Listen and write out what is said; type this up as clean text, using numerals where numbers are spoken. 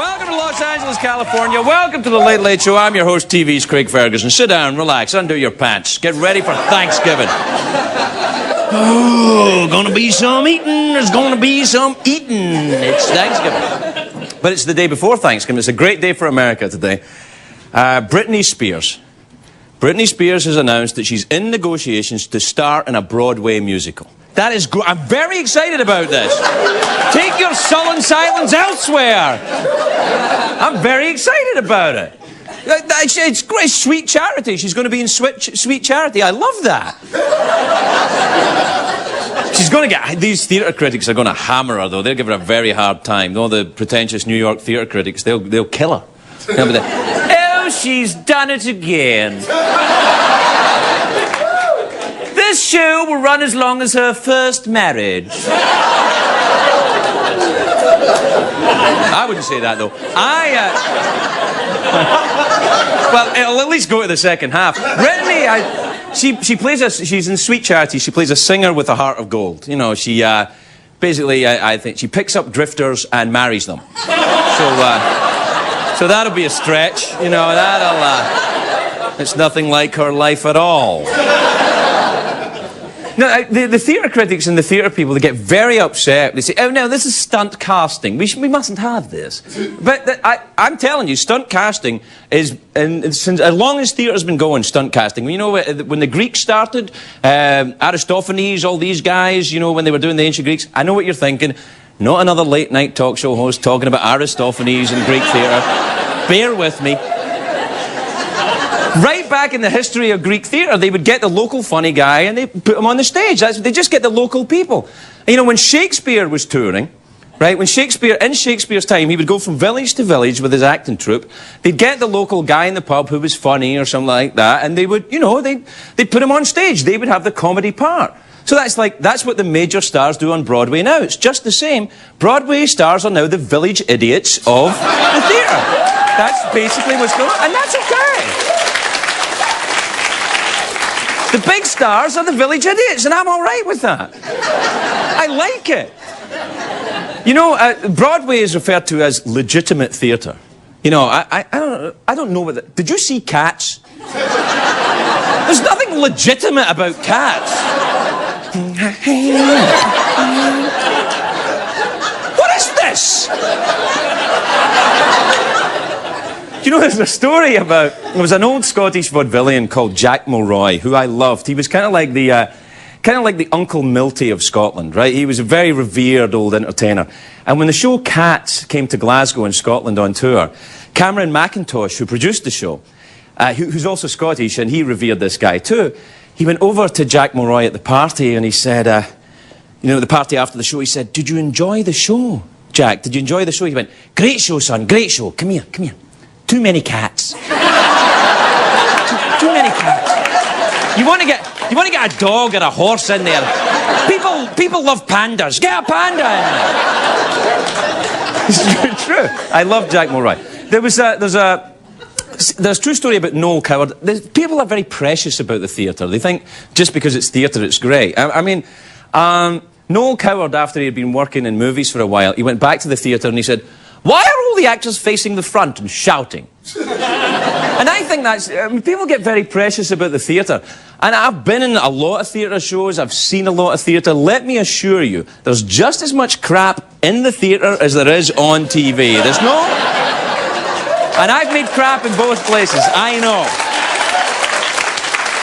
Welcome to Los Angeles, California. Welcome to the Late Late Show. I'm your host, TV's Craig Ferguson. Sit down, relax, undo your pants. Get ready for Thanksgiving. Oh, gonna be some eating. There's gonna be some eating. It's Thanksgiving. But it's the day before Thanksgiving. It's a great day for America today. Britney Spears. Britney Spears has announced that she's in negotiations to star in a Broadway musical. That is I'm very excited about this. Take your sullen silence elsewhere. I'm very excited about it. It's great, sweet charity. She's going to be in sweet charity. I love that. She's going to get... These theatre critics are going to hammer her, though. They'll give her a very hard time. All the pretentious New York theatre critics, they'll kill her. They'll be like, oh, she's done it again. This show will run as long as her first marriage. I wouldn't say that, though. Well, it'll at least go to the second half. Britney, she plays she's in Sweet Charity. She plays a singer with a heart of gold. You know, she basically, I think, she picks up drifters and marries them. So that'll be a stretch. You know, it's nothing like her life at all. No, the theatre critics and the theatre people, they get very upset. They say, oh, no, this is stunt casting. We mustn't have this. But I'm telling you, stunt casting is, since as long as theatre's been going, stunt casting. You know, when the Greeks started, Aristophanes, all these guys, you know, when they were doing the ancient Greeks, I know what you're thinking. Not another late-night talk show host talking about Aristophanes and Greek theatre. Bear with me. Right back in the history of Greek theatre, they would get the local funny guy and they put him on the stage. They just get the local people. And, you know, when Shakespeare was touring, right, in Shakespeare's time, he would go from village to village with his acting troupe. They'd get the local guy in the pub who was funny or something like that, and they would, you know, they'd put him on stage. They would have the comedy part. So that's what the major stars do on Broadway now. It's just the same. Broadway stars are now the village idiots of the theatre. That's basically what's going on, and that's okay. The big stars are the village idiots, and I'm all right with that. I like it. You know, Broadway is referred to as legitimate theatre. You know, I don't know what... Did you see Cats? There's nothing legitimate about Cats. What is this? You know, there's a story about... There was an old Scottish vaudevillian called Jack Mulroy, who I loved. He was kind of like the Uncle Milty of Scotland, right? He was a very revered old entertainer. And when the show Cats came to Glasgow in Scotland on tour, Cameron McIntosh, who produced the show, who's also Scottish, and he revered this guy too, he went over to Jack Mulroy at the party and he said, you know, the party after the show, he said, did you enjoy the show, Jack? Did you enjoy the show? He went, great show, son, great show. Come here, come here. Too many cats. Too many cats. You want to get a dog or a horse in there. People love pandas. Get a panda in there. It's true. I love Jack Mulroy. There's a true story about Noel Coward. People are very precious about the theatre. They think just because it's theatre, it's great. I mean, Noel Coward, after he had been working in movies for a while, he went back to the theatre and he said, why are all the actors facing the front and shouting? And I think people get very precious about the theatre. And I've been in a lot of theatre shows, I've seen a lot of theatre. Let me assure you, there's just as much crap in the theatre as there is on TV. There's no... And I've made crap in both places, I know.